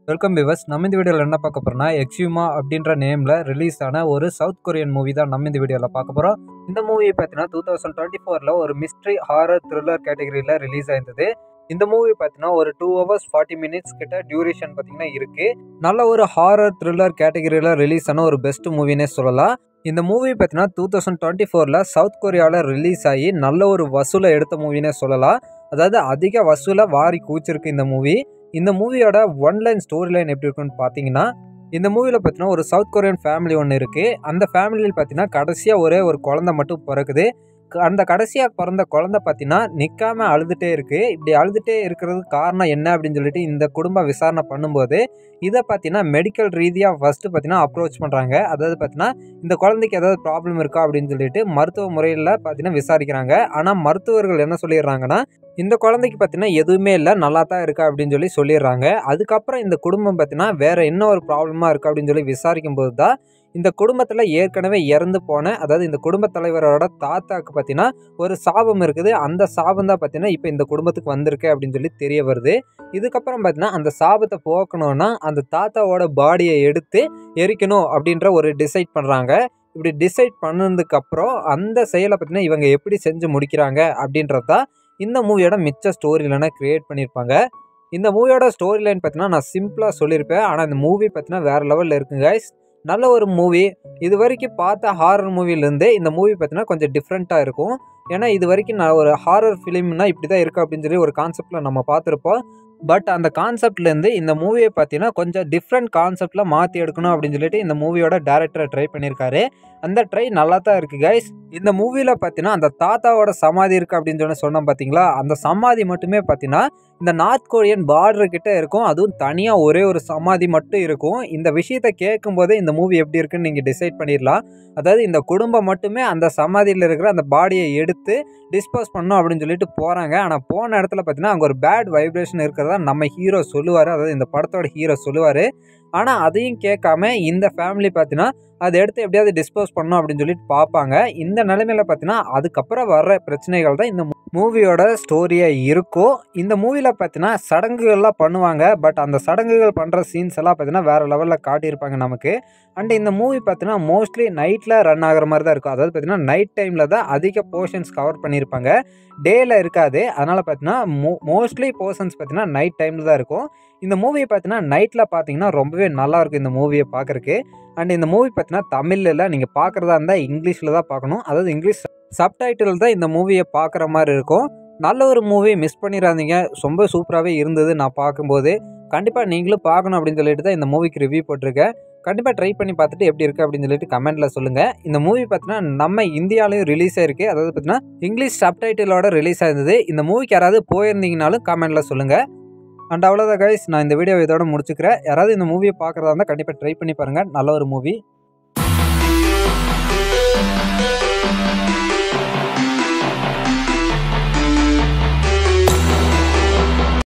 Welcome viewers. நம்ம இந்த வீடியோவில் என்ன பார்க்க போறோம்னா, எக்ஸ்யூமா அப்படின்ற நேமில் ரிலீஸ் ஆன ஒரு சவுத் கொரியன் மூவி தான் நம்ம இந்த வீடியோவில் பார்க்க போகிறோம். இந்த மூவி பார்த்தீங்கன்னா 2024 ஒரு மிஸ்ட்ரி ஹாரர் த்ரில்லர் கேட்டகரியில் ரிலீஸ் ஆயிருந்தது. இந்த மூவி பார்த்தீங்கன்னா ஒரு 2 hours 40 minutes கிட்ட டியூரேஷன் பார்த்தீங்கன்னா இருக்குது. நல்ல ஒரு ஹாரர் த்ரில்லர் கேட்டகரியில் ரிலீஸ் ஆன ஒரு பெஸ்ட் மூவினே சொல்லலாம். இந்த மூவி பார்த்தீங்கன்னா 2024 சவுத் கொரியாவில் ரிலீஸ் ஆகி நல்ல ஒரு வசூலை எடுத்த மூவினே சொல்லலாம். அதாவது அதிக வசூலை வாரி கூச்சிருக்கு இந்த மூவி. இந்த மூவியோட ஒன்லைன் ஸ்டோரி லைன் எப்படி இருக்குன்னு பார்த்தீங்கன்னா, இந்த மூவியில் பார்த்தீங்கன்னா ஒரு சவுத் கொரியன் ஃபேமிலி ஒன்று இருக்குது. அந்த ஃபேமிலியில் பார்த்தீங்கன்னா கடைசியாக ஒரே ஒரு குழந்தை மட்டும் பிறக்குது. அந்த கடைசியாக பிறந்த குழந்தை பார்த்தீங்கன்னா நிற்காமல் அழுதுகிட்டே இருக்குது. இப்படி அழுதுகிட்டே இருக்கிறதுக்கு காரணம் என்ன அப்படின்னு சொல்லிட்டு இந்த குடும்பம் விசாரணை பண்ணும்போது இதை பார்த்தீங்கன்னா மெடிக்கல் ரீதியாக ஃபஸ்ட்டு பார்த்தீங்கன்னா அப்ரோச் பண்ணுறாங்க. அதாவது பார்த்தீங்கன்னா இந்த குழந்தைக்கு ஏதாவது ப்ராப்ளம் இருக்கா அப்படின்னு சொல்லிட்டு மருத்துவ முறையில் பார்த்தீங்கன்னா விசாரிக்கிறாங்க. ஆனால் மருத்துவர்கள் என்ன சொல்லிடுறாங்கன்னா, இந்த குழந்தைக்கு பார்த்தீங்கன்னா எதுவுமே இல்லை, நல்லா தான் இருக்கா அப்படின்னு சொல்லிடுறாங்க. அதுக்கப்புறம் இந்த குடும்பம் பார்த்தீங்கன்னா வேறு என்ன ஒரு ப்ராப்ளமாக இருக்குது அப்படின்னு சொல்லி விசாரிக்கும் போது தான் இந்த குடும்பத்தில் ஏற்கனவே இறந்து போன, அதாவது இந்த குடும்பத் தலைவரோட தாத்தாவுக்கு பார்த்தீங்கன்னா ஒரு சாபம் இருக்குது. அந்த சாபம் தான் பார்த்தீங்கன்னா இப்போ இந்த குடும்பத்துக்கு வந்திருக்கு அப்படின்னு சொல்லி தெரிய வருது. இதுக்கப்புறம் பார்த்தீங்கன்னா அந்த சாபத்தை போக்கணும்னா அந்த தாத்தாவோட பாடியை எடுத்து எரிக்கணும் அப்படின்ற ஒரு டிசைட் பண்ணுறாங்க. இப்படி டிசைட் பண்ணதுக்கப்புறம் அந்த செயலை பார்த்தீங்கன்னா இவங்க எப்படி செஞ்சு முடிக்கிறாங்க அப்படின்றது தான் இந்த மூவியோட மிச்ச ஸ்டோரி லைனை க்ரியேட் பண்ணியிருப்பாங்க. இந்த மூவியோட ஸ்டோரி லைன் பார்த்தீங்கன்னா நான் சிம்பிளாக சொல்லியிருப்பேன். ஆனால் இந்த மூவி பார்த்தீங்கன்னா வேறு லெவலில் இருக்குங்க கைஸ். நல்ல ஒரு மூவி. இது வரைக்கும் பார்த்த ஹாரர் மூவிலேருந்து இந்த மூவி பார்த்தீங்கன்னா கொஞ்சம் டிஃப்ரெண்ட்டாக இருக்கும். ஏன்னா இது வரைக்கும் நான் ஒரு ஹாரர் ஃபிலிம்னா இப்படி தான் இருக்குது அப்படின்னு சொல்லி ஒரு கான்செப்டில் நம்ம பார்த்துருப்போம். பட் அந்த கான்செப்ட்லேருந்து இந்த மூவியை பார்த்தீங்கன்னா கொஞ்சம் டிஃப்ரெண்ட் கான்செப்டில் மாற்றி எடுக்கணும் அப்படின்னு சொல்லிட்டு இந்த மூவியோட டேரக்டர் ட்ரை பண்ணியிருக்காரு. அந்த ட்ரை நல்லா தான் இருக்குது கைஸ். இந்த மூவியில் பார்த்தீங்கன்னா அந்த தாத்தாவோட சமாதி இருக்குது அப்படின்னு சொன்னோம் பார்த்தீங்களா, அந்த சமாதி மட்டுமே பார்த்தீங்கன்னா இந்த நார்த் கொரியன் பார்டர் கிட்ட இருக்கும். அதுவும் தனியாக ஒரே ஒரு சமாதி மட்டும் இருக்கும். இந்த விஷயத்தை கேட்கும்போதே இந்த மூவி எப்படி இருக்குன்னு நீங்கள் டிசைட் பண்ணிடலாம். அதாவது இந்த குடும்பம் மட்டுமே அந்த சமாதியில் இருக்கிற அந்த பாடியை எடுத்து டிஸ்போஸ் பண்ணணும் அப்படின்னு சொல்லிட்டு போகிறாங்க. ஆனால் போன இடத்துல பார்த்தீங்கன்னா அங்கே ஒரு பேட் வைப்ரேஷன் இருக்கிறதா நம்ம ஹீரோ சொல்லுவார். அதாவது இந்த படத்தோட ஹீரோ சொல்லுவார். ஆனால் அதையும் கேட்காம இந்த ஃபேமிலி பார்த்தீங்கன்னா அதை எடுத்து எப்படியாவது டிஸ்போஸ் பண்ணணும் அப்படின்னு சொல்லிட்டு பார்ப்பாங்க. இந்த நிலைமையில் பார்த்தீங்கன்னா அதுக்கப்புறம் வர்ற பிரச்சனைகள் தான் இந்த மூவியோட ஸ்டோரியாக இருக்கும். இந்த மூவியில் பார்த்தீங்கன்னா சடங்குகள்லாம் பண்ணுவாங்க. பட் அந்த சடங்குகள் பண்ணுற சீன்ஸ் எல்லாம் பார்த்தீங்கன்னா வேறு லெவலில் காட்டியிருப்பாங்க நமக்கு. அண்ட் இந்த மூவி பார்த்தீங்கன்னா மோஸ்ட்லி நைட்டில் ரன் ஆகிற மாதிரி தான் இருக்கும். அதாவது பார்த்தீங்கன்னா நைட் டைமில் தான் அதிக போர்ஷன்ஸ் கவர் பண்ணியிருப்பாங்க, டேயில் இருக்காது. அதனால் பார்த்தீங்கன்னா மோஸ்ட்லி போர்ஷன்ஸ் பார்த்தீங்கன்னா நைட் டைமில் தான் இருக்கும். இந்த மூவியை பார்த்தீங்கன்னா நைட்டில் பார்த்தீங்கன்னா ரொம்பவே நல்லாயிருக்கும் இந்த மூவியை பார்க்குறக்கு. அண்ட் இந்த மூவி பார்த்தீங்கன்னா தமிழில் நீங்கள் பார்க்குறதா இருந்தால் இங்கிலீஷில் தான் பார்க்கணும். அதாவது இங்கிலீஷ் சப்டைட்டில் தான் இந்த மூவியை பார்க்குற மாதிரி இருக்கும். நல்ல ஒரு மூவி, மிஸ் பண்ணிடாதீங்க. ரொம்ப சூப்பராகவே இருந்தது நான் பார்க்கும்போது. கண்டிப்பாக நீங்களும் பார்க்கணும் அப்படின்னு சொல்லிட்டு தான் இந்த மூவிக்கு ரிவ்யூ போட்டிருக்கேன். கண்டிப்பாக ட்ரை பண்ணி பார்த்துட்டு எப்படி இருக்குது அப்படின்னு சொல்லிட்டு கமெண்ட்டில் சொல்லுங்கள். இந்த மூவி பார்த்தீங்கன்னா நம்ம இந்தியாவிலையும் ரிலீஸ் ஆகிருக்கு. அதாவது பார்த்தீங்கன்னா இங்கிலீஷ் சப்டைட்டிலோட ரிலீஸ் ஆயிருந்தது. இந்த மூவிக்கு யாராவது போயிருந்தீங்கனாலும் கமெண்ட்டில் சொல்லுங்கள். அண்ட் அவ்வளோதான் கைஸ், நான் இந்த வீடியோ இதோட முடிச்சுக்கிறேன். யாராவது இந்த மூவியை பார்க்குறதா இருந்தால் கண்டிப்பாக ட்ரை பண்ணி பாருங்கள். நல்ல ஒரு மூவி.